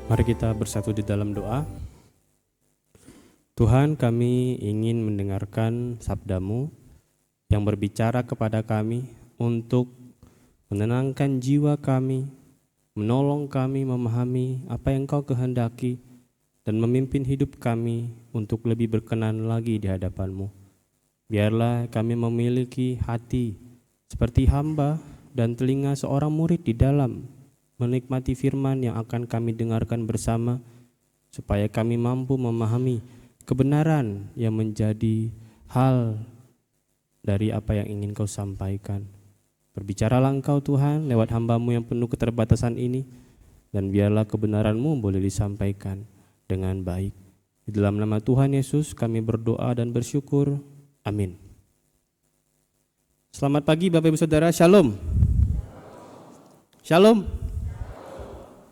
Mari kita bersatu di dalam doa. Tuhan, kami ingin mendengarkan sabda-Mu yang berbicara kepada kami untuk menenangkan jiwa kami, menolong kami memahami apa yang Kau kehendaki, dan memimpin hidup kami untuk lebih berkenan lagi di hadapan-Mu. Biarlah kami memiliki hati seperti hamba dan telinga seorang murid di dalam menikmati firman yang akan kami dengarkan bersama, supaya kami mampu memahami kebenaran yang menjadi hal dari apa yang ingin Kau sampaikan. Berbicaralah Engkau Tuhan lewat hamba-Mu yang penuh keterbatasan ini, dan biarlah kebenaran-Mu boleh disampaikan dengan baik. Di dalam nama Tuhan Yesus kami berdoa dan bersyukur. Amin. Selamat pagi Bapak Ibu Saudara, Shalom. Shalom.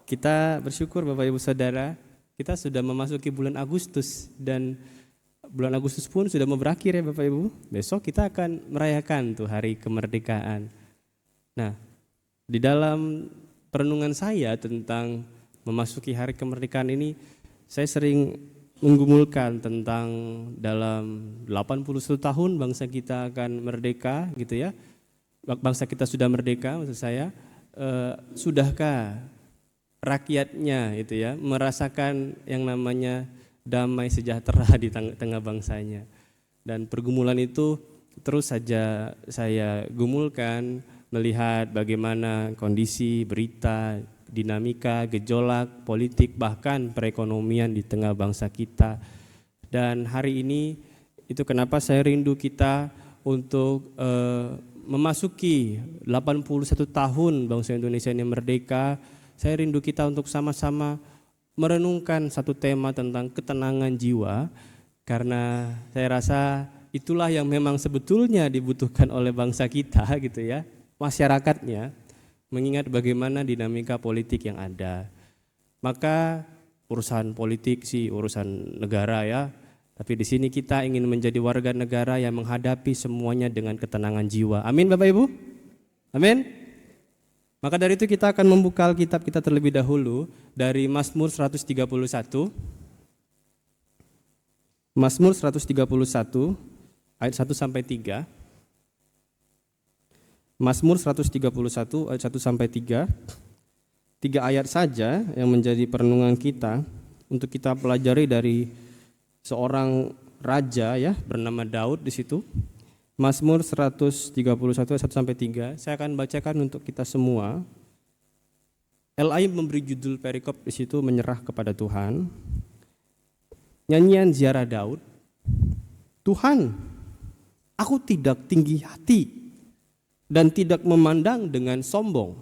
Kita bersyukur Bapak Ibu Saudara, kita sudah memasuki bulan Agustus, dan bulan Agustus pun sudah mau berakhir ya Bapak Ibu. Besok kita akan merayakan tuh hari kemerdekaan. Nah, di dalam perenungan saya tentang memasuki hari kemerdekaan ini, saya sering menggumulkan tentang dalam 81 tahun bangsa kita akan merdeka gitu ya. Bangsa kita sudah merdeka, maksud saya, sudahkah rakyatnya itu ya merasakan yang namanya damai sejahtera di tengah bangsanya? Dan pergumulan itu terus saja saya gumulkan, melihat bagaimana kondisi, berita, dinamika, gejolak politik, bahkan perekonomian di tengah bangsa kita. Dan hari ini itu kenapa saya rindu kita untuk memasuki 81 tahun bangsa Indonesia ini merdeka. Saya rindu kita untuk sama-sama merenungkan satu tema tentang ketenangan jiwa, karena saya rasa itulah yang memang sebetulnya dibutuhkan oleh bangsa kita gitu ya, masyarakatnya, mengingat bagaimana dinamika politik yang ada. Maka urusan politik sih urusan negara ya, tapi di sini kita ingin menjadi warga negara yang menghadapi semuanya dengan ketenangan jiwa. Amin Bapak Ibu? Amin. Maka dari itu kita akan membuka Alkitab kita terlebih dahulu dari Mazmur 131. Mazmur 131 ayat 1 sampai 3. Mazmur 131 ayat 1 sampai 3. 3 ayat saja yang menjadi perenungan kita untuk kita pelajari dari seorang raja ya bernama Daud di situ. Mazmur 131 ayat 1 sampai 3. Saya akan bacakan untuk kita semua. LAI memberi judul perikop di situ, menyerah kepada Tuhan. Nyanyian ziarah Daud. Tuhan, aku tidak tinggi hati dan tidak memandang dengan sombong.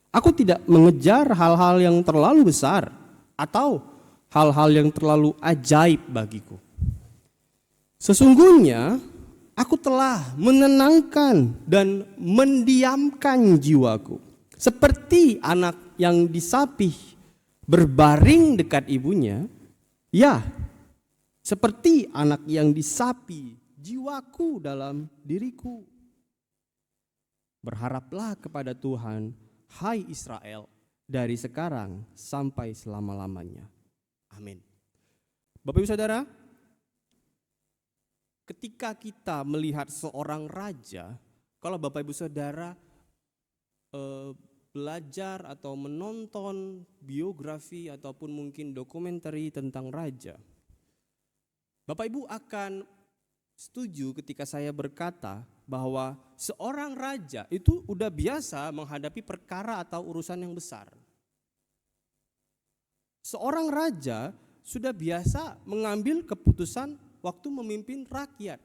Aku tidak mengejar hal-hal yang terlalu besar atau hal-hal yang terlalu ajaib bagiku. Sesungguhnya aku telah menenangkan dan mendiamkan jiwaku, seperti anak yang disapih berbaring dekat ibunya. Ya, seperti anak yang disapih jiwaku dalam diriku. Berharaplah kepada Tuhan, hai Israel, dari sekarang sampai selama-lamanya. Amin. Bapak Ibu Saudara, ketika kita melihat seorang raja, kalau Bapak Ibu Saudara belajar atau menonton biografi ataupun mungkin dokumenter tentang raja, Bapak Ibu akan setuju ketika saya berkata bahwa seorang raja itu udah biasa menghadapi perkara atau urusan yang besar. Seorang raja sudah biasa mengambil keputusan waktu memimpin rakyat.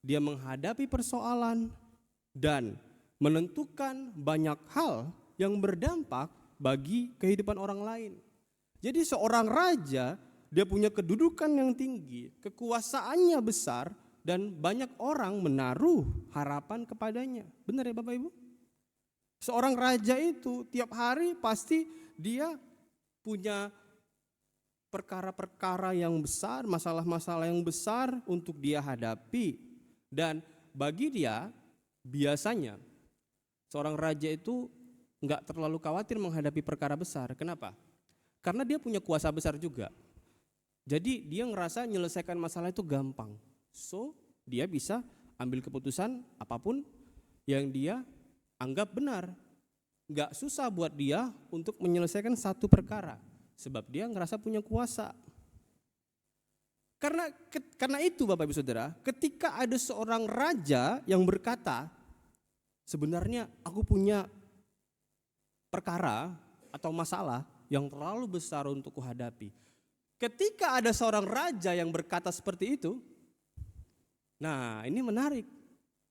Dia menghadapi persoalan dan menentukan banyak hal yang berdampak bagi kehidupan orang lain. Jadi seorang raja, dia punya kedudukan yang tinggi, kekuasaannya besar, dan banyak orang menaruh harapan kepadanya. Benar ya Bapak Ibu? Seorang raja itu tiap hari pasti dia punya perkara-perkara yang besar, masalah-masalah yang besar untuk dia hadapi. Dan bagi dia biasanya seorang raja itu nggak terlalu khawatir menghadapi perkara besar. Kenapa? Karena dia punya kuasa besar juga. Jadi dia ngerasa menyelesaikan masalah itu gampang. So dia bisa ambil keputusan apapun yang dia anggap benar. Nggak susah buat dia untuk menyelesaikan satu perkara. Sebab dia ngerasa punya kuasa. Karena itu Bapak Ibu Saudara, ketika ada seorang raja yang berkata, sebenarnya aku punya perkara atau masalah yang terlalu besar untuk kuhadapi. Ketika ada seorang raja yang berkata seperti itu, nah ini menarik.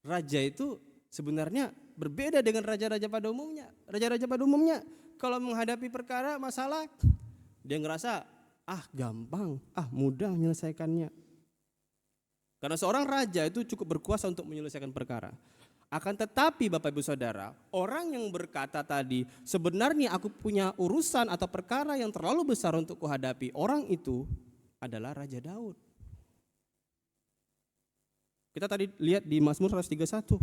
Raja itu sebenarnya berbeda dengan raja-raja pada umumnya. Raja-raja pada umumnya kalau menghadapi perkara, masalah, dia ngerasa gampang, mudah menyelesaikannya. Karena seorang raja itu cukup berkuasa untuk menyelesaikan perkara. Akan tetapi Bapak Ibu Saudara, orang yang berkata tadi, sebenarnya aku punya urusan atau perkara yang terlalu besar untuk kuhadapi, orang itu adalah Raja Daud. Kita tadi lihat di Mazmur 131.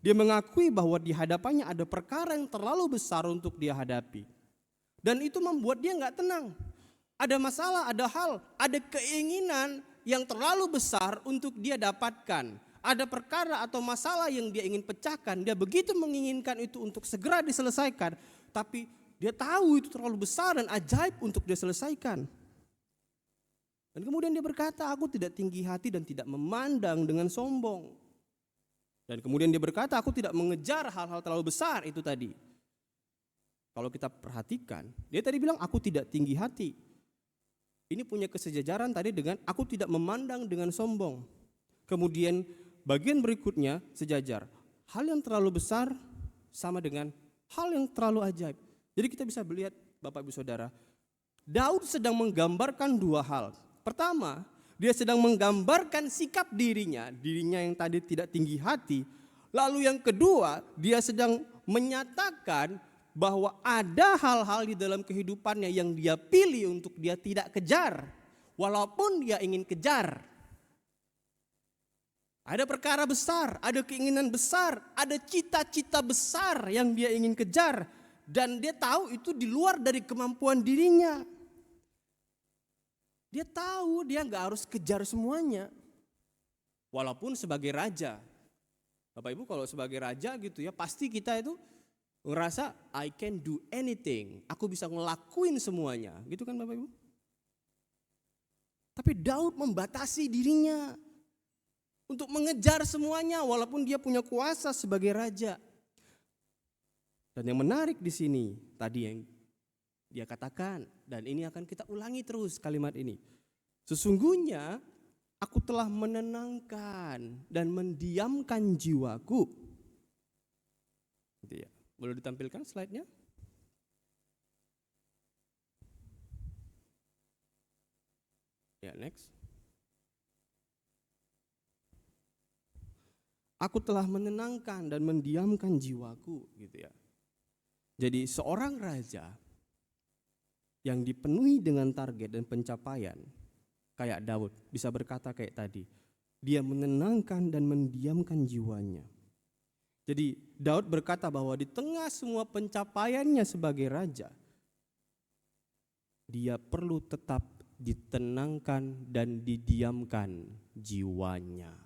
Dia mengakui bahwa di hadapannya ada perkara yang terlalu besar untuk dia hadapi. Dan itu membuat dia gak tenang. Ada masalah, ada hal, ada keinginan yang terlalu besar untuk dia dapatkan. Ada perkara atau masalah yang dia ingin pecahkan, dia begitu menginginkan itu untuk segera diselesaikan, tapi dia tahu itu terlalu besar dan ajaib untuk dia selesaikan. Dan kemudian dia berkata, aku tidak tinggi hati dan tidak memandang dengan sombong. Dan kemudian dia berkata, aku tidak mengejar hal-hal terlalu besar itu tadi. Kalau kita perhatikan, dia tadi bilang aku tidak tinggi hati. Ini punya kesejajaran tadi dengan aku tidak memandang dengan sombong. Kemudian bagian berikutnya sejajar. Hal yang terlalu besar sama dengan hal yang terlalu ajaib. Jadi kita bisa melihat Bapak Ibu Saudara, Daud sedang menggambarkan dua hal. Pertama, dia sedang menggambarkan sikap dirinya yang tadi tidak tinggi hati. Lalu yang kedua, dia sedang menyatakan bahwa ada hal-hal di dalam kehidupannya yang dia pilih untuk dia tidak kejar, walaupun dia ingin kejar. Ada perkara besar, ada keinginan besar, ada cita-cita besar yang dia ingin kejar, dan dia tahu itu di luar dari kemampuan dirinya. Dia tahu dia gak harus kejar semuanya, walaupun sebagai raja. Bapak Ibu kalau sebagai raja gitu ya, pasti kita itu ngerasa I can do anything, aku bisa ngelakuin semuanya, gitu kan Bapak Ibu? Tapi Daud membatasi dirinya untuk mengejar semuanya walaupun dia punya kuasa sebagai raja. Dan yang menarik di sini tadi yang dia katakan, dan ini akan kita ulangi terus kalimat ini. Sesungguhnya aku telah menenangkan dan mendiamkan jiwaku. Gitu ya. Boleh ditampilkan slide-nya? Ya, next. Aku telah menenangkan dan mendiamkan jiwaku, gitu ya. Jadi seorang raja yang dipenuhi dengan target dan pencapaian, kayak Daud bisa berkata kayak tadi, dia menenangkan dan mendiamkan jiwanya. Jadi Daud berkata bahwa di tengah semua pencapaiannya sebagai raja, dia perlu tetap ditenangkan dan didiamkan jiwanya.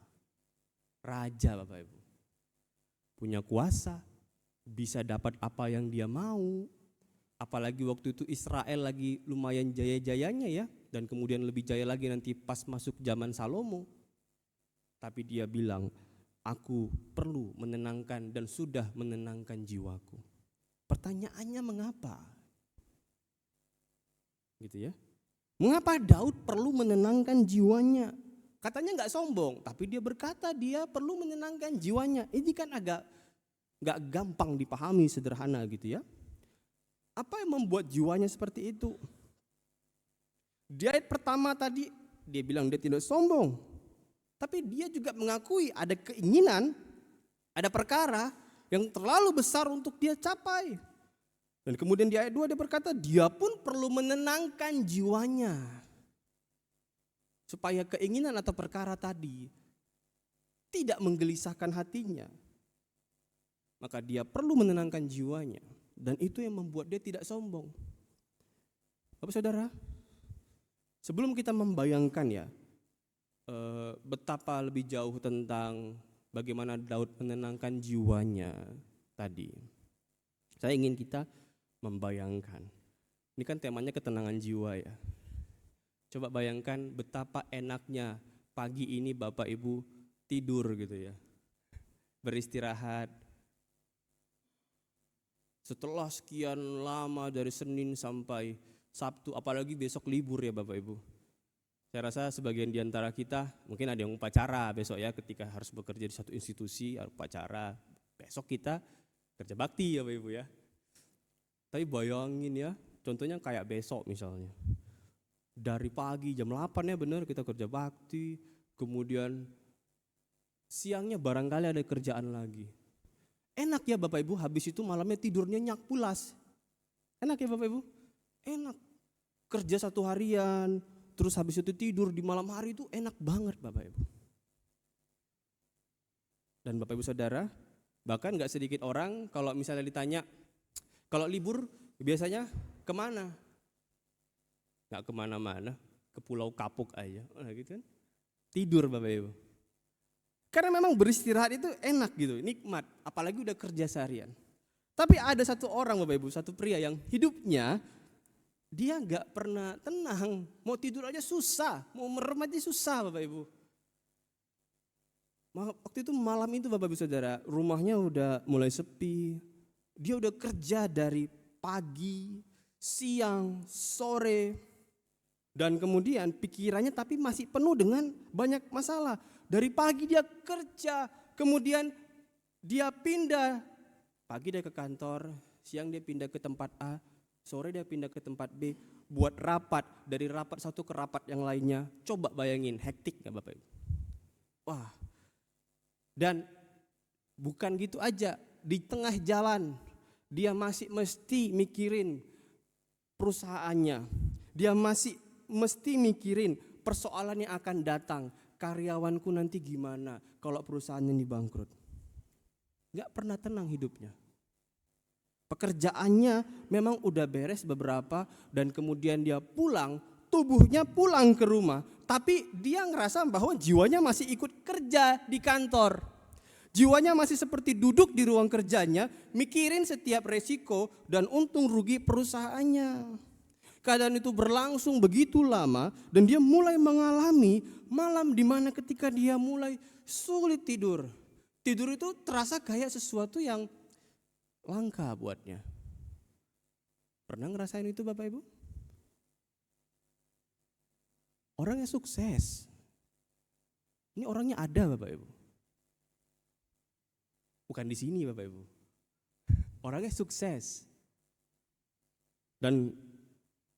Raja Bapak Ibu, punya kuasa, bisa dapat apa yang dia mau. Apalagi waktu itu Israel lagi lumayan jaya-jayanya ya, dan kemudian lebih jaya lagi nanti pas masuk zaman Salomo. Tapi dia bilang, aku perlu menenangkan dan sudah menenangkan jiwaku. Pertanyaannya mengapa? Gitu ya. Mengapa Daud perlu menenangkan jiwanya? Katanya nggak sombong, tapi dia berkata dia perlu menenangkan jiwanya. Ini kan agak nggak gampang dipahami, sederhana gitu ya. Apa yang membuat jiwanya seperti itu? Di ayat pertama tadi dia bilang dia tidak sombong. Tapi dia juga mengakui ada keinginan, ada perkara yang terlalu besar untuk dia capai. Dan kemudian di ayat 2 dia berkata dia pun perlu menenangkan jiwanya. Supaya keinginan atau perkara tadi tidak menggelisahkan hatinya. Maka dia perlu menenangkan jiwanya. Dan itu yang membuat dia tidak sombong. Bapak Saudara, sebelum kita membayangkan ya betapa lebih jauh tentang bagaimana Daud menenangkan jiwanya tadi, saya ingin kita membayangkan. Ini kan temanya ketenangan jiwa ya. Coba bayangkan betapa enaknya pagi ini Bapak Ibu tidur gitu ya, beristirahat. Setelah sekian lama dari Senin sampai Sabtu, apalagi besok libur ya Bapak Ibu. Saya rasa sebagian di antara kita mungkin ada yang upacara besok ya, ketika harus bekerja di satu institusi, upacara. Besok kita kerja bakti ya Bapak Ibu ya. Tapi bayangin ya, contohnya kayak besok misalnya. Dari pagi jam 8 ya benar kita kerja bakti, kemudian siangnya barangkali ada kerjaan lagi. Enak ya Bapak Ibu, habis itu malamnya tidurnya nyenyak pulas. Enak ya Bapak Ibu? Enak. Kerja satu harian, terus habis itu tidur di malam hari itu enak banget Bapak Ibu. Dan Bapak Ibu Saudara, bahkan gak sedikit orang kalau misalnya ditanya, kalau libur biasanya kemana? Gak kemana-mana, ke Pulau Kapuk aja, gitu kan. Tidur Bapak Ibu. Karena memang beristirahat itu enak gitu, nikmat, apalagi udah kerja seharian. Tapi ada satu orang Bapak Ibu, satu pria yang hidupnya dia gak pernah tenang, mau tidur aja susah, mau merem aja susah Bapak Ibu. Waktu itu malam itu Bapak Ibu Saudara, rumahnya udah mulai sepi, dia udah kerja dari pagi, siang, sore, dan kemudian pikirannya tapi masih penuh dengan banyak masalah. Dari pagi dia kerja, kemudian dia pindah, pagi dia ke kantor, siang dia pindah ke tempat A, sore dia pindah ke tempat B, buat rapat, dari rapat satu ke rapat yang lainnya. Coba bayangin, hektik gak Bapak Ibu? Wah, dan bukan gitu aja, di tengah jalan dia masih mesti mikirin perusahaannya, dia masih mesti mikirin persoalan yang akan datang. Karyawanku nanti gimana kalau perusahaannya ini bangkrut. Gak pernah tenang hidupnya. Pekerjaannya memang udah beres beberapa dan kemudian dia pulang, tubuhnya pulang ke rumah. Tapi dia ngerasa bahwa jiwanya masih ikut kerja di kantor. Jiwanya masih seperti duduk di ruang kerjanya, mikirin setiap resiko dan untung rugi perusahaannya. Keadaan itu berlangsung begitu lama dan dia mulai mengalami malam di mana ketika dia mulai sulit tidur. Tidur itu terasa kayak sesuatu yang langka buatnya. Pernah ngerasain itu Bapak Ibu? Orangnya sukses. Ini orangnya ada Bapak Ibu. Bukan di sini Bapak Ibu. Orangnya sukses. Dan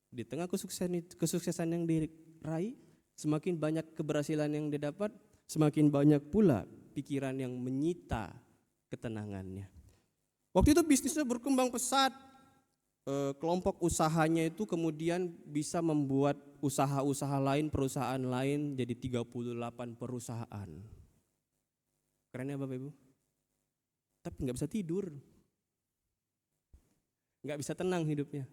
di tengah kesuksesan yang diraih, semakin banyak keberhasilan yang didapat, semakin banyak pula pikiran yang menyita ketenangannya. Waktu itu bisnisnya berkembang pesat, kelompok usahanya itu kemudian bisa membuat usaha-usaha lain, perusahaan lain jadi 38 perusahaan. Keren ya Bapak Ibu? Tapi gak bisa tidur, gak bisa tenang hidupnya.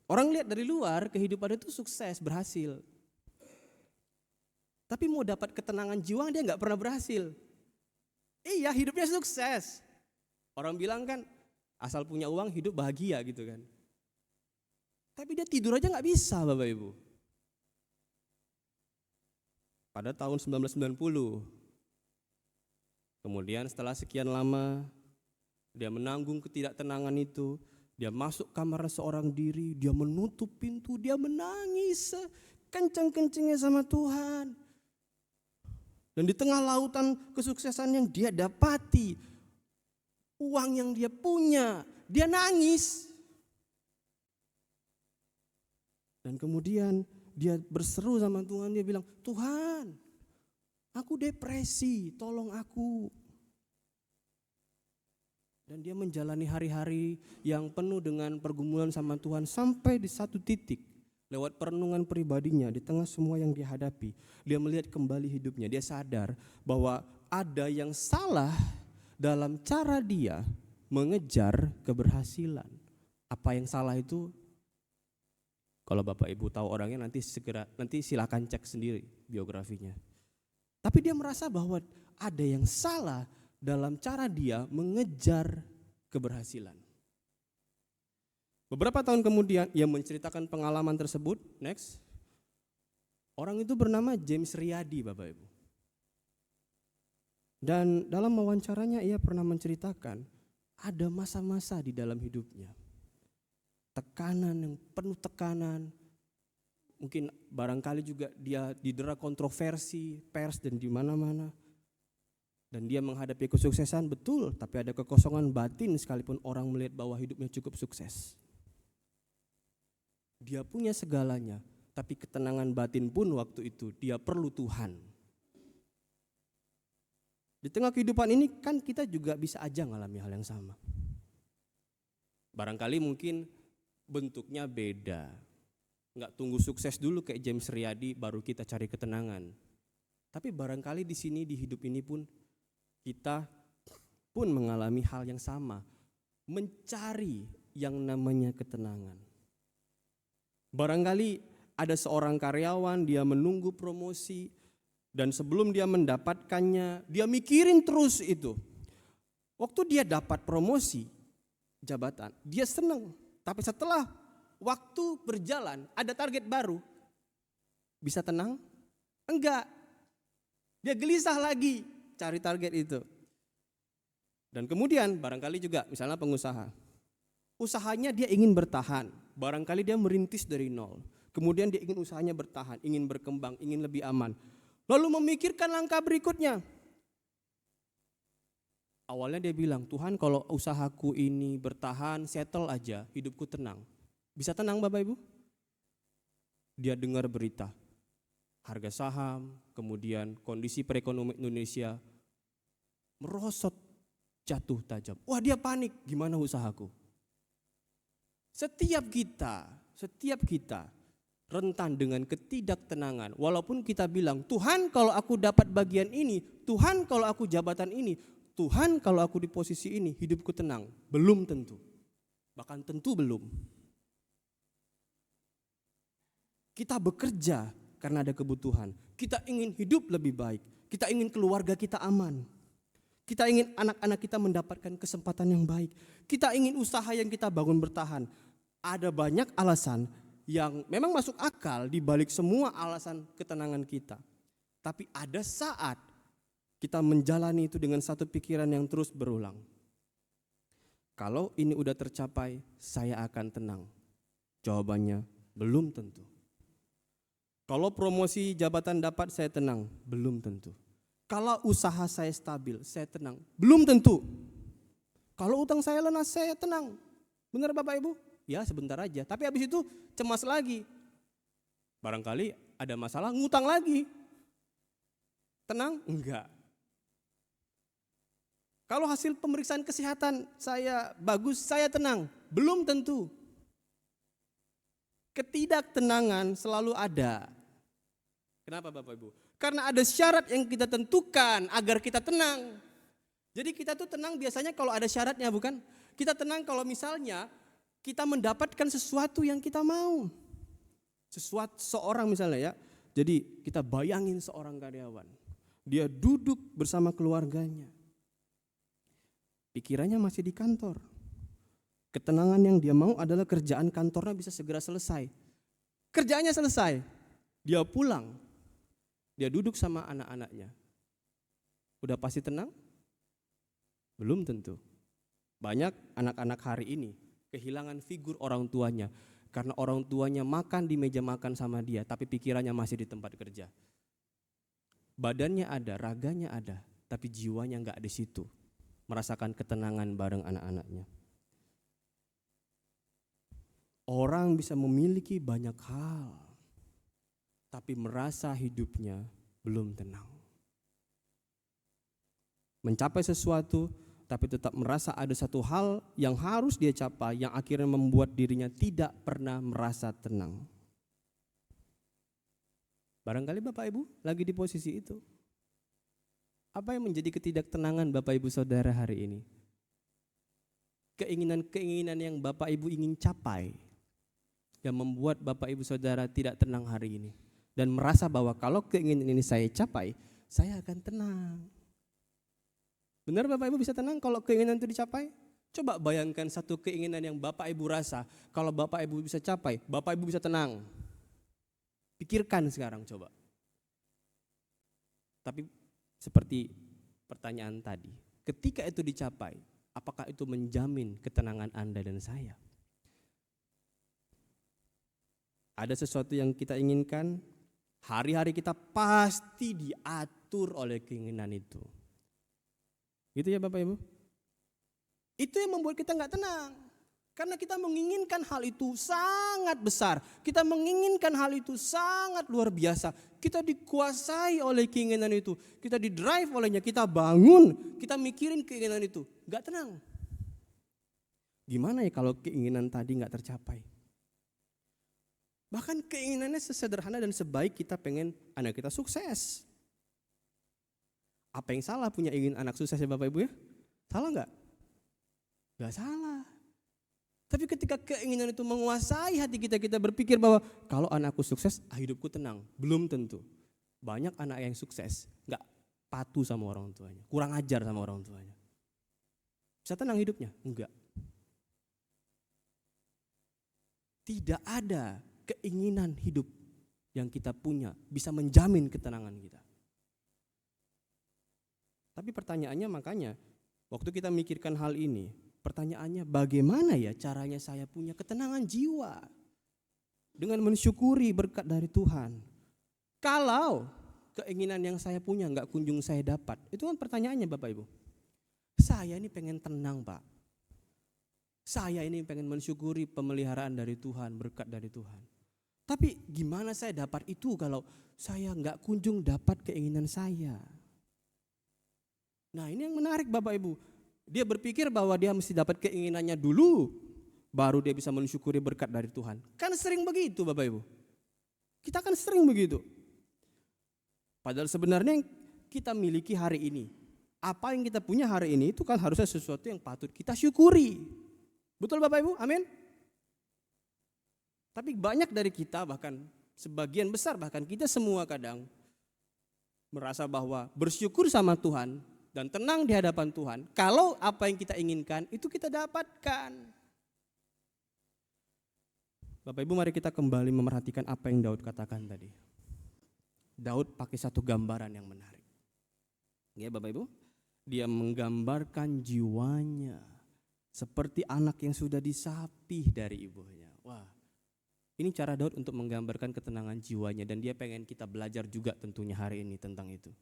Orang lihat dari luar kehidupan itu sukses, berhasil. Tapi mau dapat ketenangan jiwa dia gak pernah berhasil. Iya, hidupnya sukses. Orang bilang kan asal punya uang hidup bahagia gitu kan. Tapi dia tidur aja gak bisa Bapak Ibu. Pada tahun 1990. Kemudian setelah sekian lama dia menanggung ketidaktenangan itu. Dia masuk kamar seorang diri, dia menutup pintu, dia menangis kencang-kencangnya sama Tuhan. Dan di tengah lautan kesuksesan yang dia dapati, uang yang dia punya, dia nangis. Dan kemudian dia berseru sama Tuhan, dia bilang, Tuhan, aku depresi, tolong aku. Dan dia menjalani hari-hari yang penuh dengan pergumulan sama Tuhan sampai di satu titik lewat perenungan pribadinya di tengah semua yang dia hadapi. Dia melihat kembali hidupnya, dia sadar bahwa ada yang salah dalam cara dia mengejar keberhasilan. Apa yang salah itu, kalau Bapak Ibu tahu orangnya nanti silakan cek sendiri biografinya. Tapi dia merasa bahwa ada yang salah dalam cara dia mengejar keberhasilan. Beberapa tahun kemudian ia menceritakan pengalaman tersebut. Next. Orang itu bernama James Riyadi, Bapak Ibu. Dan dalam wawancaranya ia pernah menceritakan ada masa-masa di dalam hidupnya. Tekanan yang penuh tekanan. Mungkin barangkali juga dia didera kontroversi, pers dan di mana-mana. Dan dia menghadapi kesuksesan, betul, tapi ada kekosongan batin sekalipun orang melihat bahwa hidupnya cukup sukses. Dia punya segalanya, tapi ketenangan batin pun waktu itu dia perlu Tuhan. Di tengah kehidupan ini kan kita juga bisa aja ngalami hal yang sama. Barangkali mungkin bentuknya beda. Nggak tunggu sukses dulu kayak James Riyadi baru kita cari ketenangan. Tapi barangkali di sini di hidup ini pun kita pun mengalami hal yang sama. Mencari yang namanya ketenangan. Barangkali ada seorang karyawan, dia menunggu promosi, dan sebelum dia mendapatkannya, dia mikirin terus itu. Waktu dia dapat promosi jabatan, dia senang. Tapi setelah waktu berjalan, ada target baru. Bisa tenang? Enggak. Dia gelisah lagi cari target itu. Dan kemudian barangkali juga misalnya pengusaha. Usahanya dia ingin bertahan. Barangkali dia merintis dari nol. Kemudian dia ingin usahanya bertahan, ingin berkembang, ingin lebih aman. Lalu memikirkan langkah berikutnya. Awalnya dia bilang, Tuhan kalau usahaku ini bertahan, settle aja, hidupku tenang. Bisa tenang Bapak Ibu? Dia dengar berita, harga saham, kemudian kondisi perekonomian Indonesia merosot, jatuh tajam. Wah dia panik, gimana usahaku? Setiap kita rentan dengan ketidaktenangan. Walaupun kita bilang, Tuhan kalau aku dapat bagian ini, Tuhan kalau aku jabatan ini, Tuhan kalau aku di posisi ini, hidupku tenang. Belum tentu. Bahkan tentu belum. Kita bekerja karena ada kebutuhan. Kita ingin hidup lebih baik. Kita ingin keluarga kita aman. Kita ingin anak-anak kita mendapatkan kesempatan yang baik. Kita ingin usaha yang kita bangun bertahan. Ada banyak alasan yang memang masuk akal di balik semua alasan ketenangan kita. Tapi ada saat kita menjalani itu dengan satu pikiran yang terus berulang. Kalau ini udah tercapai, saya akan tenang. Jawabannya belum tentu. Kalau promosi jabatan dapat, saya tenang. Belum tentu. Kalau usaha saya stabil, saya tenang. Belum tentu. Kalau utang saya lunas, saya tenang. Benar Bapak Ibu? Ya sebentar aja, tapi habis itu cemas lagi. Barangkali ada masalah, ngutang lagi. Tenang? Enggak. Kalau hasil pemeriksaan kesehatan saya bagus, saya tenang. Belum tentu. Ketidaktenangan selalu ada. Kenapa Bapak Ibu? Karena ada syarat yang kita tentukan agar kita tenang. Jadi kita tuh tenang biasanya kalau ada syaratnya, bukan? Kita tenang kalau misalnya kita mendapatkan sesuatu yang kita mau. Seorang misalnya ya, jadi kita bayangin seorang karyawan. Dia duduk bersama keluarganya. Pikirannya masih di kantor. Ketenangan yang dia mau adalah kerjaan kantornya bisa segera selesai. Kerjaannya selesai, dia pulang. Dia duduk sama anak-anaknya. Udah pasti tenang? Belum tentu. Banyak anak-anak hari ini kehilangan figur orang tuanya karena orang tuanya makan di meja makan sama dia tapi pikirannya masih di tempat kerja. Badannya ada, raganya ada, tapi jiwanya enggak di situ. Merasakan ketenangan bareng anak-anaknya. Orang bisa memiliki banyak hal tapi merasa hidupnya belum tenang. Mencapai sesuatu tapi tetap merasa ada satu hal yang harus dia capai yang akhirnya membuat dirinya tidak pernah merasa tenang. Barangkali Bapak Ibu lagi di posisi itu. Apa yang menjadi ketidaktenangan Bapak Ibu Saudara hari ini? keinginan-keinginan yang Bapak Ibu ingin capai, yang membuat Bapak Ibu Saudara tidak tenang hari ini. Dan merasa bahwa kalau keinginan ini saya capai, saya akan tenang. Benar Bapak Ibu bisa tenang kalau keinginan itu dicapai? Coba bayangkan satu keinginan yang Bapak Ibu rasa, kalau Bapak Ibu bisa capai, Bapak Ibu bisa tenang. Pikirkan sekarang coba. Tapi seperti pertanyaan tadi, ketika itu dicapai, apakah itu menjamin ketenangan Anda dan saya? Ada sesuatu yang kita inginkan, hari-hari kita pasti diatur oleh keinginan itu. Gitu ya Bapak Ibu? Itu yang membuat kita nggak tenang. Karena kita menginginkan hal itu sangat besar. Kita menginginkan hal itu sangat luar biasa. Kita dikuasai oleh keinginan itu. Kita didrive olehnya, kita bangun. Kita mikirin keinginan itu. Nggak tenang. Gimana ya kalau keinginan tadi nggak tercapai? Bahkan keinginannya sesederhana dan sebaik kita pengen anak kita sukses. Apa yang salah punya ingin anak sukses ya Bapak Ibu ya? Salah nggak? Nggak salah. Tapi ketika keinginan itu menguasai hati kita, kita berpikir bahwa kalau anakku sukses, hidupku tenang. Belum tentu. Banyak anak yang sukses nggak patuh sama orang tuanya, kurang ajar sama orang tuanya. Bisa tenang hidupnya? Enggak. Tidak ada keinginan hidup yang kita punya bisa menjamin ketenangan kita. Tapi pertanyaannya makanya, waktu kita mikirkan hal ini, pertanyaannya bagaimana ya caranya saya punya ketenangan jiwa dengan mensyukuri berkat dari Tuhan. Kalau keinginan yang saya punya nggak kunjung saya dapat, itu kan pertanyaannya Bapak Ibu. Saya ini pengen tenang Pak. Saya ini pengen mensyukuri pemeliharaan dari Tuhan, berkat dari Tuhan. Tapi gimana saya dapat itu kalau saya nggak kunjung dapat keinginan saya? Nah ini yang menarik Bapak Ibu. Dia berpikir bahwa dia mesti dapat keinginannya dulu, baru dia bisa mensyukuri berkat dari Tuhan. Kan sering begitu Bapak Ibu. Kita kan sering begitu. Padahal sebenarnya yang kita miliki hari ini, apa yang kita punya hari ini itu kan harusnya sesuatu yang patut kita syukuri. Betul Bapak Ibu? Amin. Tapi banyak dari kita, bahkan sebagian besar, bahkan kita semua kadang merasa bahwa bersyukur sama Tuhan dan tenang di hadapan Tuhan, kalau apa yang kita inginkan itu kita dapatkan. Bapak Ibu, mari kita kembali memerhatikan apa yang Daud katakan tadi. Daud pakai satu gambaran yang menarik. Ya Bapak Ibu, dia menggambarkan jiwanya seperti anak yang sudah disapih dari ibunya. Wah, ini cara Daud untuk menggambarkan ketenangan jiwanya, dan dia pengen kita belajar juga tentunya hari ini tentang itu.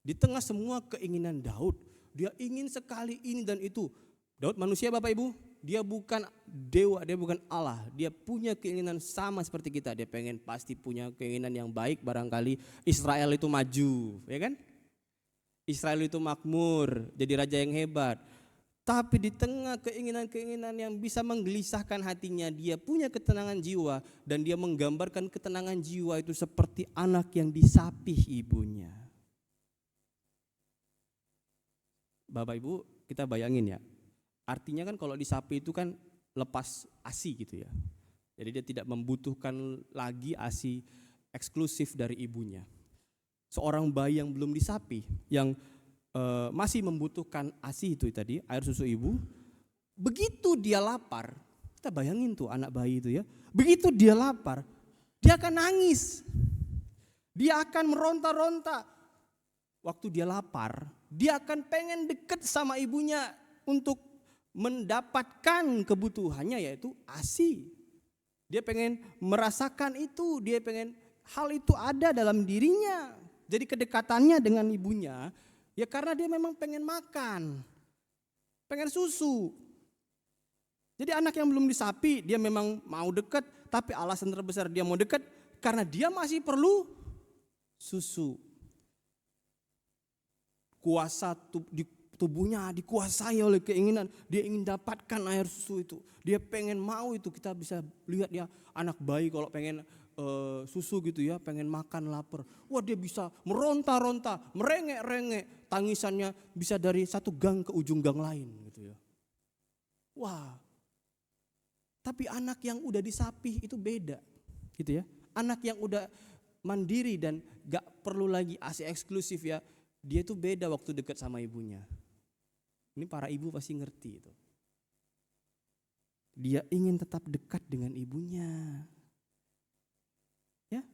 Di tengah semua keinginan Daud, dia ingin sekali ini dan itu. Daud manusia Bapak Ibu, dia bukan dewa, dia bukan Allah. Dia punya keinginan sama seperti kita. Dia pengen pasti punya keinginan yang baik, barangkali Israel itu maju, ya kan? Israel itu makmur, jadi raja yang hebat. Tapi di tengah keinginan-keinginan yang bisa menggelisahkan hatinya, dia punya ketenangan jiwa, dan dia menggambarkan ketenangan jiwa itu seperti anak yang disapih ibunya. Bapak Ibu, kita bayangin ya, artinya kan kalau disapi itu kan lepas ASI gitu ya. Jadi dia tidak membutuhkan lagi ASI eksklusif dari ibunya. Seorang bayi yang belum disapi, yang masih membutuhkan ASI itu tadi, air susu ibu, begitu dia lapar, kita bayangin tuh anak bayi itu ya, begitu dia lapar, dia akan nangis, dia akan meronta-ronta. Waktu dia lapar, dia akan pengen deket sama ibunya untuk mendapatkan kebutuhannya, yaitu ASI. Dia pengen merasakan itu, dia pengen hal itu ada dalam dirinya. Jadi kedekatannya dengan ibunya ya karena dia memang pengen makan, pengen susu. Jadi anak yang belum disapi dia memang mau dekat, tapi alasan terbesar dia mau dekat karena dia masih perlu susu. Kuasa di tubuhnya dikuasai oleh keinginan, dia ingin dapatkan air susu itu, dia pengen mau itu. Kita bisa lihat ya anak bayi kalau pengen susu gitu ya, pengen makan lapar, wah dia bisa meronta-ronta, merengek-rengek, tangisannya bisa dari satu gang ke ujung gang lain gitu ya. Wah, tapi anak yang udah disapih itu beda, gitu ya. Anak yang udah mandiri dan gak perlu lagi ASI eksklusif ya, dia tuh beda waktu dekat sama ibunya. Ini para ibu pasti ngerti itu. Dia ingin tetap dekat dengan ibunya. Ya,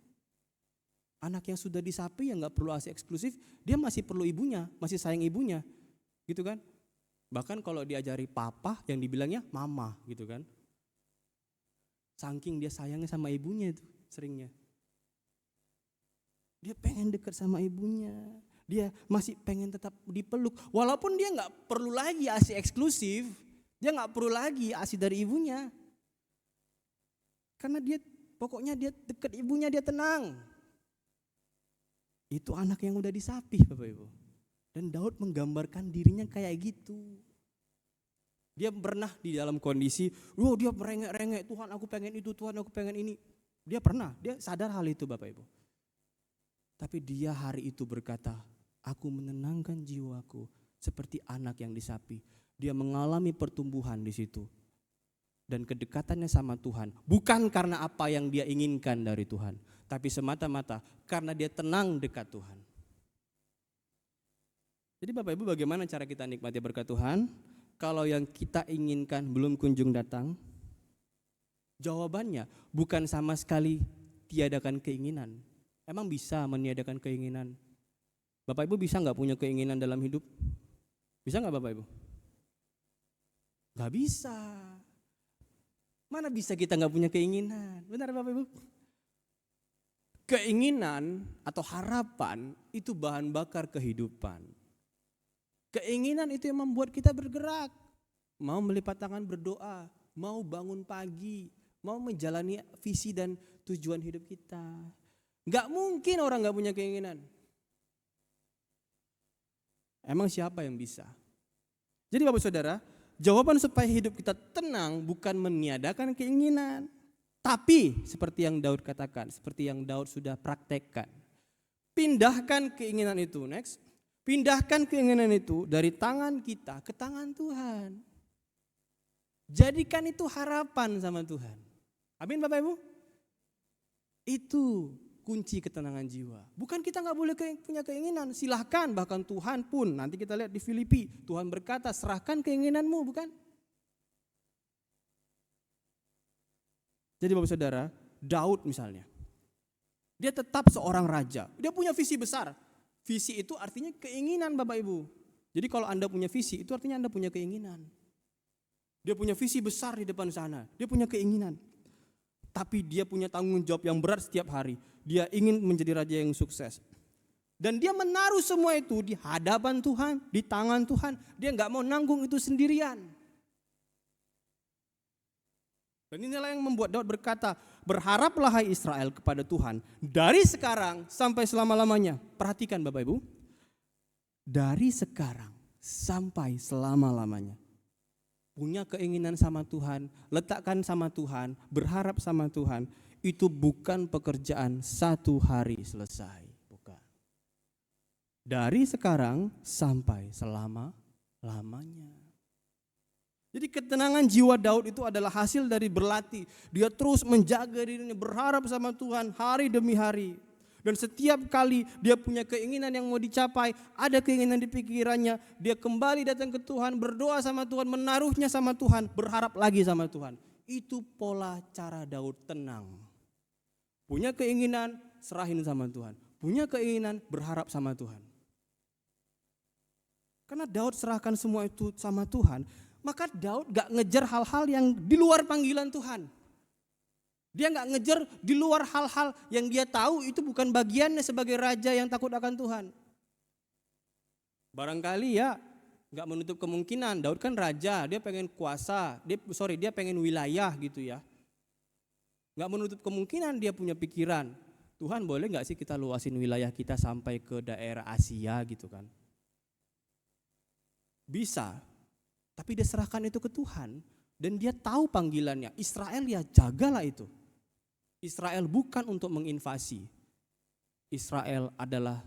anak yang sudah disapi yang gak perlu ASI eksklusif, dia masih perlu ibunya, masih sayang ibunya, gitu kan. Bahkan kalau diajari papa yang dibilangnya mama, gitu kan. Saking dia sayangnya sama ibunya itu seringnya. Dia pengen dekat sama ibunya. Dia masih pengen tetap dipeluk. Walaupun dia gak perlu lagi ASI eksklusif. Dia gak perlu lagi ASI dari ibunya. Karena dia pokoknya dia dekat ibunya dia tenang. Itu anak yang udah disapih Bapak Ibu. Dan Daud menggambarkan dirinya kayak gitu. Dia pernah di dalam kondisi, dia merengek-rengek, Tuhan aku pengen itu, Tuhan aku pengen ini. Dia pernah, dia sadar hal itu Bapak Ibu. Tapi dia hari itu berkata, aku menenangkan jiwaku seperti anak yang disapi. Dia mengalami pertumbuhan di situ. Dan kedekatannya sama Tuhan. Bukan karena apa yang dia inginkan dari Tuhan. Tapi semata-mata karena dia tenang dekat Tuhan. Jadi Bapak Ibu bagaimana cara kita nikmati berkat Tuhan? Kalau yang kita inginkan belum kunjung datang? Jawabannya bukan sama sekali tiadakan keinginan. Emang bisa meniadakan keinginan? Bapak Ibu bisa gak punya keinginan dalam hidup? Bisa gak Bapak Ibu? Gak bisa. Mana bisa kita gak punya keinginan? Benar Bapak Ibu? Keinginan atau harapan itu bahan bakar kehidupan. Keinginan itu yang membuat kita bergerak. Mau melipat tangan berdoa, mau bangun pagi, mau menjalani visi dan tujuan hidup kita. Gak mungkin orang gak punya keinginan. Emang siapa yang bisa? Jadi Bapak Saudara, jawaban supaya hidup kita tenang bukan meniadakan keinginan. Tapi seperti yang Daud katakan, seperti yang Daud sudah praktekkan. Pindahkan keinginan itu, next. Pindahkan keinginan itu dari tangan kita ke tangan Tuhan. Jadikan itu harapan sama Tuhan. Amin Bapak Ibu? Itu kunci ketenangan jiwa. Bukan kita gak boleh punya keinginan, silahkan, bahkan Tuhan pun, nanti kita lihat di Filipi, Tuhan berkata serahkan keinginanmu, bukan? Jadi Bapak Saudara, Daud misalnya, dia tetap seorang raja, dia punya visi besar. Visi itu artinya keinginan Bapak Ibu. Jadi kalau Anda punya visi, itu artinya Anda punya keinginan. Dia punya visi besar di depan sana, dia punya keinginan. Tapi dia punya tanggung jawab yang berat setiap hari. Dia ingin menjadi raja yang sukses. Dan dia menaruh semua itu di hadapan Tuhan, di tangan Tuhan. Dia gak mau nanggung itu sendirian. Dan inilah yang membuat Daud berkata, berharaplah hai Israel kepada Tuhan dari sekarang sampai selama-lamanya. Perhatikan Bapak Ibu, dari sekarang sampai selama-lamanya. Punya keinginan sama Tuhan, letakkan sama Tuhan, berharap sama Tuhan. Itu bukan pekerjaan satu hari selesai. Bukan. Dari sekarang sampai selama-lamanya. Jadi ketenangan jiwa Daud itu adalah hasil dari berlatih. Dia terus menjaga dirinya, berharap sama Tuhan hari demi hari. Dan setiap kali dia punya keinginan yang mau dicapai, ada keinginan di pikirannya, dia kembali datang ke Tuhan, berdoa sama Tuhan, menaruhnya sama Tuhan, berharap lagi sama Tuhan. Itu pola cara Daud tenang. Punya keinginan, serahin sama Tuhan. Punya keinginan, berharap sama Tuhan. Karena Daud serahkan semua itu sama Tuhan, maka Daud gak ngejar hal-hal yang di luar panggilan Tuhan. Dia gak ngejar di luar hal-hal yang dia tahu itu bukan bagiannya sebagai raja yang takut akan Tuhan. Barangkali ya gak menutup kemungkinan, Daud kan raja, dia pengen kuasa, dia pengen wilayah gitu ya. Gak menutup kemungkinan dia punya pikiran, Tuhan boleh gak sih kita luasin wilayah kita sampai ke daerah Asia gitu kan. Bisa, tapi dia serahkan itu ke Tuhan dan dia tahu panggilannya. Israel ya jagalah itu. Israel bukan untuk menginvasi. Israel adalah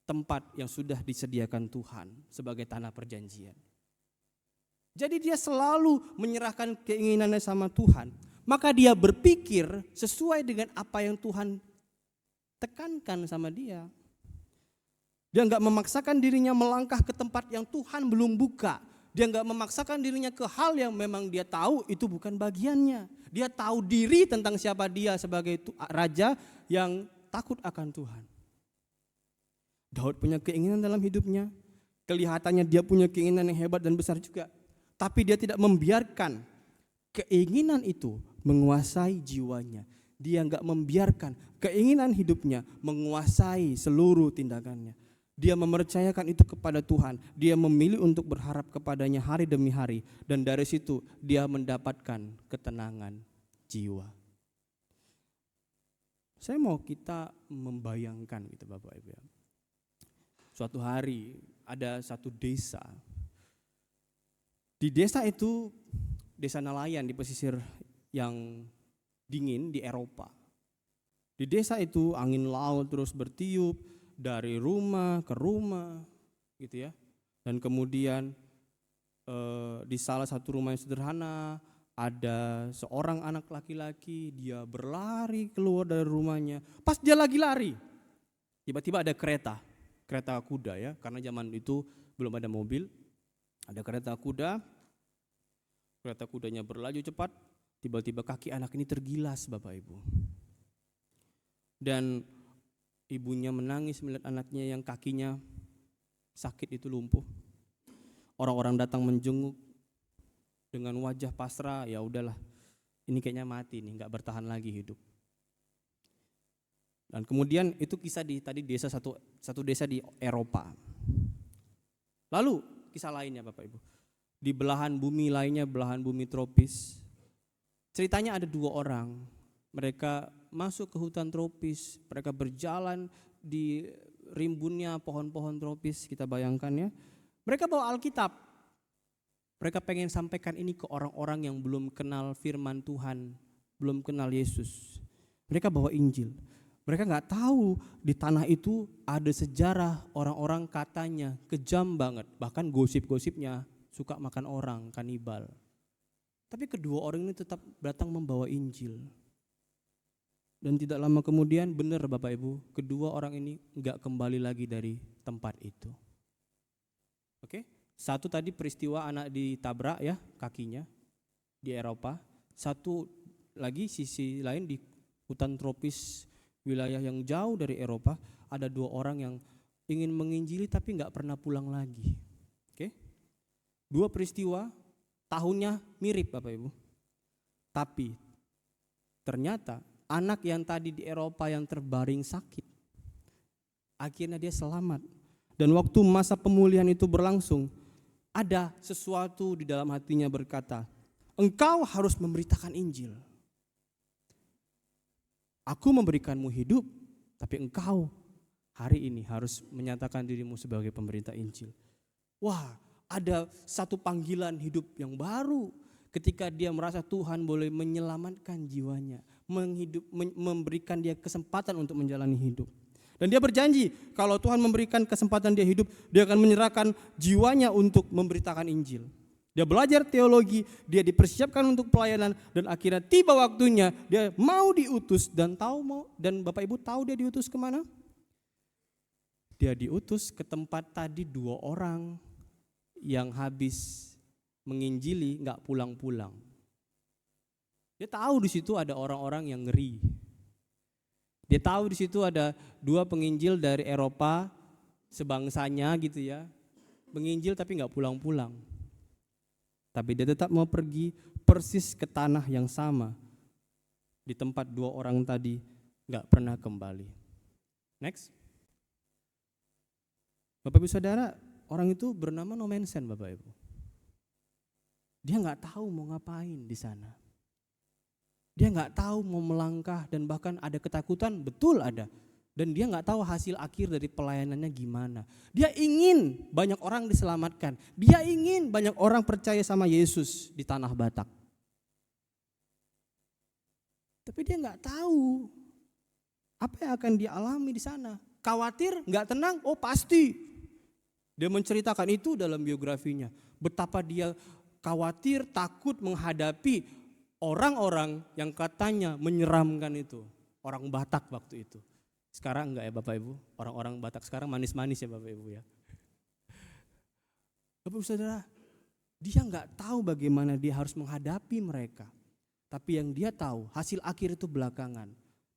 tempat yang sudah disediakan Tuhan sebagai tanah perjanjian. Jadi dia selalu menyerahkan keinginannya sama Tuhan. Maka dia berpikir sesuai dengan apa yang Tuhan tekankan sama dia. Dia enggak memaksakan dirinya melangkah ke tempat yang Tuhan belum buka. Dia enggak memaksakan dirinya ke hal yang memang dia tahu itu bukan bagiannya. Dia tahu diri tentang siapa dia sebagai raja yang takut akan Tuhan. Daud punya keinginan dalam hidupnya. Kelihatannya dia punya keinginan yang hebat dan besar juga. Tapi dia tidak membiarkan keinginan itu menguasai jiwanya. Dia enggak membiarkan keinginan hidupnya menguasai seluruh tindakannya. Dia mempercayakan itu kepada Tuhan. Dia memilih untuk berharap kepadanya hari demi hari. Dan dari situ dia mendapatkan ketenangan jiwa. Saya mau kita membayangkan gitu Bapak Ibu. Suatu hari ada satu desa. Di desa itu, desa nelayan di pesisir yang dingin di Eropa. Di desa itu angin laut terus bertiup dari rumah ke rumah gitu ya. Dan kemudian di salah satu rumah yang sederhana ada seorang anak laki-laki, dia berlari keluar dari rumahnya. Pas dia lagi lari, tiba-tiba ada kereta kuda ya, karena zaman itu belum ada mobil. Ada kereta kudanya berlaju cepat, tiba-tiba kaki anak ini tergilas Bapak Ibu. Dan ibunya menangis melihat anaknya yang kakinya sakit itu lumpuh. Orang-orang datang menjenguk dengan wajah pasrah, ya udahlah, ini kayaknya mati nih, nggak bertahan lagi hidup. Dan kemudian itu kisah di tadi desa satu desa di Eropa. Lalu kisah lainnya Bapak Ibu, di belahan bumi lainnya, belahan bumi tropis. Ceritanya ada dua orang, mereka masuk ke hutan tropis, mereka berjalan di rimbunnya pohon-pohon tropis, kita bayangkan ya. Mereka bawa Alkitab, mereka pengen sampaikan ini ke orang-orang yang belum kenal firman Tuhan, belum kenal Yesus. Mereka bawa Injil. Mereka nggak tahu di tanah itu ada sejarah orang-orang katanya kejam banget, bahkan gosip-gosipnya suka makan orang, kanibal. Tapi kedua orang ini tetap datang membawa Injil. Dan tidak lama kemudian benar Bapak Ibu, kedua orang ini nggak kembali lagi dari tempat itu. Oke, satu tadi peristiwa anak ditabrak ya kakinya di Eropa. Satu lagi sisi lain di hutan tropis wilayah yang jauh dari Eropa, ada dua orang yang ingin menginjili tapi nggak pernah pulang lagi. Oke, dua peristiwa tahunnya mirip Bapak Ibu. Tapi ternyata anak yang tadi di Eropa yang terbaring sakit, akhirnya dia selamat. Dan waktu masa pemulihan itu berlangsung, ada sesuatu di dalam hatinya berkata, engkau harus memberitakan Injil. Aku memberikanmu hidup, tapi engkau hari ini harus menyatakan dirimu sebagai pemberita Injil. Wah, ada satu panggilan hidup yang baru ketika dia merasa Tuhan boleh menyelamatkan jiwanya, memberikan dia kesempatan untuk menjalani hidup. Dan dia berjanji kalau Tuhan memberikan kesempatan dia hidup, dia akan menyerahkan jiwanya untuk memberitakan Injil. Dia belajar teologi, dia dipersiapkan untuk pelayanan, dan akhirnya tiba waktunya dia mau diutus. Dan Bapak Ibu tahu dia diutus kemana? Dia diutus ke tempat tadi dua orang yang habis menginjili nggak pulang-pulang. Dia tahu di situ ada orang-orang yang ngeri. Dia tahu di situ ada dua penginjil dari Eropa sebangsanya gitu ya, menginjil tapi nggak pulang-pulang. Tapi dia tetap mau pergi persis ke tanah yang sama, di tempat dua orang tadi nggak pernah kembali. Next. Bapak Ibu Saudara, orang itu bernama No Mansen Bapak Ibu. Dia nggak tahu mau ngapain di sana. Dia nggak tahu mau melangkah dan bahkan ada ketakutan, betul ada. Dan dia nggak tahu hasil akhir dari pelayanannya gimana. Dia ingin banyak orang diselamatkan. Dia ingin banyak orang percaya sama Yesus di tanah Batak. Tapi dia nggak tahu apa yang akan dia alami di sana. Khawatir, nggak tenang, oh pasti. Dia menceritakan itu dalam biografinya. Betapa dia khawatir, takut menghadapi orang-orang yang katanya menyeramkan itu. Orang Batak waktu itu. Sekarang enggak ya Bapak Ibu? Orang-orang Batak sekarang manis-manis ya Bapak Ibu ya. Bapak Ibu Saudara, dia enggak tahu bagaimana dia harus menghadapi mereka. Tapi yang dia tahu, hasil akhir itu belakangan.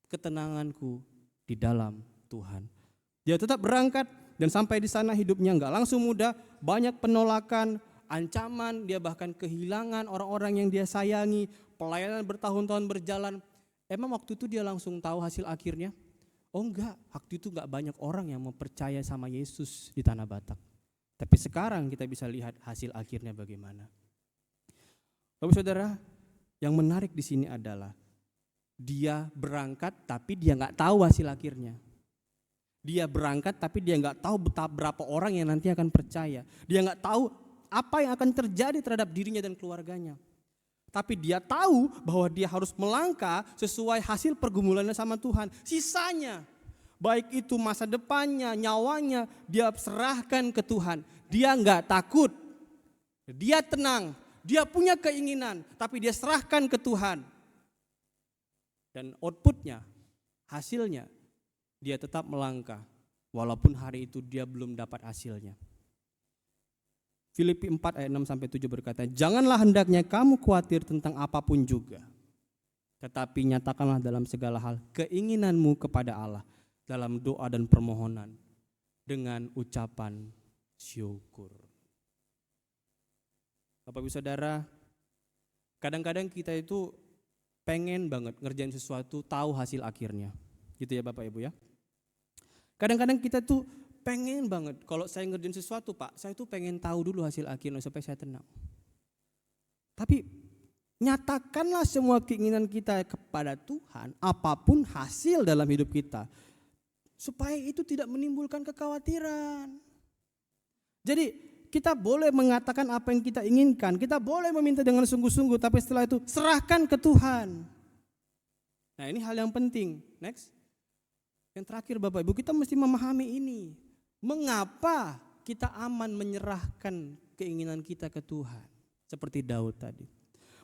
Ketenanganku di dalam Tuhan. Dia tetap berangkat dan sampai di sana hidupnya enggak langsung mudah, banyak penolakan, ancaman, dia bahkan kehilangan orang-orang yang dia sayangi, pelayanan bertahun-tahun berjalan. Emang waktu itu dia langsung tahu hasil akhirnya? Oh enggak, waktu itu enggak banyak orang yang mau percaya sama Yesus di tanah Batak. Tapi sekarang kita bisa lihat hasil akhirnya bagaimana. Bapak Saudara, yang menarik di sini adalah dia berangkat tapi dia enggak tahu hasil akhirnya. Dia berangkat tapi dia enggak tahu berapa orang yang nanti akan percaya. Dia enggak tahu apa yang akan terjadi terhadap dirinya dan keluarganya. Tapi dia tahu bahwa dia harus melangkah sesuai hasil pergumulannya sama Tuhan. Sisanya, baik itu masa depannya, nyawanya, dia serahkan ke Tuhan. Dia enggak takut, dia tenang, dia punya keinginan, tapi dia serahkan ke Tuhan. Dan outputnya, hasilnya, dia tetap melangkah. Walaupun hari itu dia belum dapat hasilnya. Filipi 4 ayat 6-7 berkata, janganlah hendaknya kamu khawatir tentang apapun juga. Tetapi nyatakanlah dalam segala hal keinginanmu kepada Allah dalam doa dan permohonan dengan ucapan syukur. Bapak Ibu Saudara, kadang-kadang kita itu pengen banget ngerjain sesuatu tahu hasil akhirnya. Gitu ya Bapak Ibu ya. Kadang-kadang kita tuh pengen banget, kalau saya ngerjain sesuatu Pak, saya tuh pengen tahu dulu hasil akhirnya supaya saya tenang. Tapi nyatakanlah semua keinginan kita kepada Tuhan, apapun hasil dalam hidup kita, supaya itu tidak menimbulkan kekhawatiran. Jadi kita boleh mengatakan apa yang kita inginkan, kita boleh meminta dengan sungguh-sungguh, tapi setelah itu serahkan ke Tuhan. Nah ini hal yang penting. Next. Yang terakhir Bapak Ibu, kita mesti memahami ini. Mengapa kita aman menyerahkan keinginan kita ke Tuhan? Seperti Daud tadi.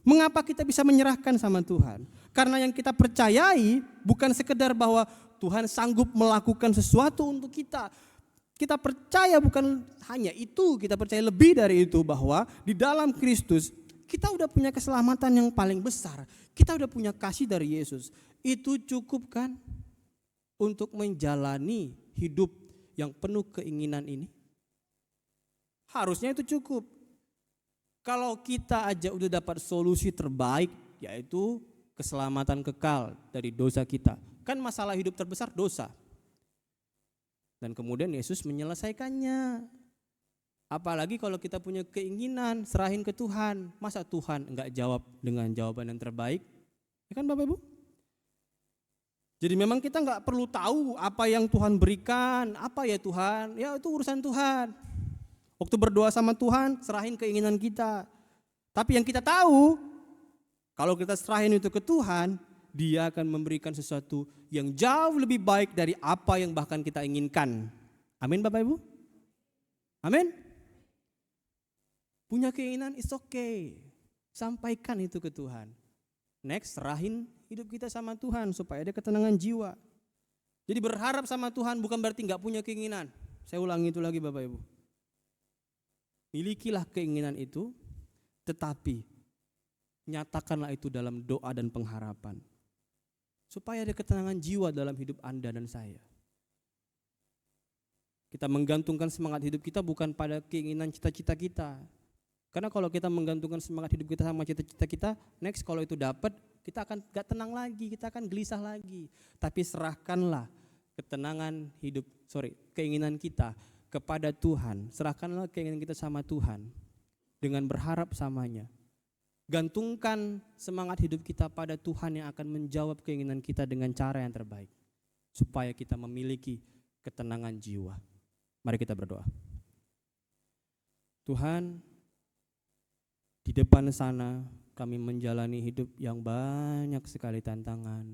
Mengapa kita bisa menyerahkan sama Tuhan? Karena yang kita percayai bukan sekedar bahwa Tuhan sanggup melakukan sesuatu untuk kita. Kita percaya bukan hanya itu, kita percaya lebih dari itu, bahwa di dalam Kristus kita udah punya keselamatan yang paling besar. Kita udah punya kasih dari Yesus. Itu cukup kan untuk menjalani hidup yang penuh keinginan ini? Harusnya itu cukup. Kalau kita aja udah dapat solusi terbaik, yaitu keselamatan kekal dari dosa kita. Kan masalah hidup terbesar dosa. Dan kemudian Yesus menyelesaikannya. Apalagi kalau kita punya keinginan, serahin ke Tuhan. Masa Tuhan enggak jawab dengan jawaban yang terbaik? Ya kan Bapak Ibu? Jadi memang kita enggak perlu tahu apa yang Tuhan berikan, apa ya Tuhan, ya itu urusan Tuhan. Waktu berdoa sama Tuhan, serahin keinginan kita. Tapi yang kita tahu, kalau kita serahin itu ke Tuhan, Dia akan memberikan sesuatu yang jauh lebih baik dari apa yang bahkan kita inginkan. Amin Bapak Ibu? Amin? Punya keinginan, it's okay. Sampaikan itu ke Tuhan. Next, serahin hidup kita sama Tuhan supaya ada ketenangan jiwa. Jadi berharap sama Tuhan bukan berarti enggak punya keinginan. Saya ulangi itu lagi Bapak Ibu. Milikilah keinginan itu, tetapi nyatakanlah itu dalam doa dan pengharapan. Supaya ada ketenangan jiwa dalam hidup Anda dan saya. Kita menggantungkan semangat hidup kita bukan pada keinginan cita-cita kita. Karena kalau kita menggantungkan semangat hidup kita sama cita-cita kita, next kalau itu dapat, kita akan gak tenang lagi, kita akan gelisah lagi. Tapi serahkanlah keinginan kita kepada Tuhan. Serahkanlah keinginan kita sama Tuhan dengan berharap samanya. Gantungkan semangat hidup kita pada Tuhan yang akan menjawab keinginan kita dengan cara yang terbaik. Supaya kita memiliki ketenangan jiwa. Mari kita berdoa. Tuhan, di depan sana kami menjalani hidup yang banyak sekali tantangan.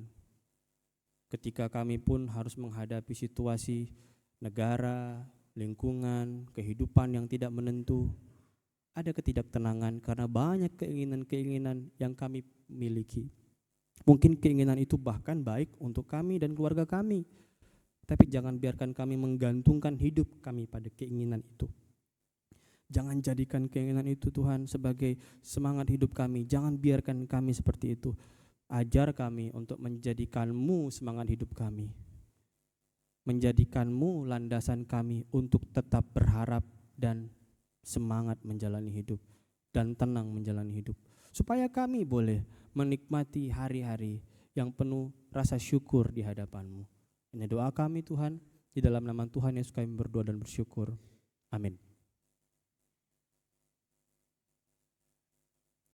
Ketika kami pun harus menghadapi situasi negara, lingkungan, kehidupan yang tidak menentu. ada ketidaktenangan karena banyak keinginan-keinginan yang kami miliki. Mungkin keinginan itu bahkan baik untuk kami dan keluarga kami. Tapi jangan biarkan kami menggantungkan hidup kami pada keinginan itu. Jangan jadikan keinginan itu Tuhan sebagai semangat hidup kami. Jangan biarkan kami seperti itu. Ajar kami untuk menjadikan-Mu semangat hidup kami. Menjadikan-Mu landasan kami untuk tetap berharap dan semangat menjalani hidup dan tenang menjalani hidup. Supaya kami boleh menikmati hari-hari yang penuh rasa syukur di hadapan-Mu. Ini doa kami Tuhan, di dalam nama Tuhan Yesus kami berdoa dan bersyukur. Amin.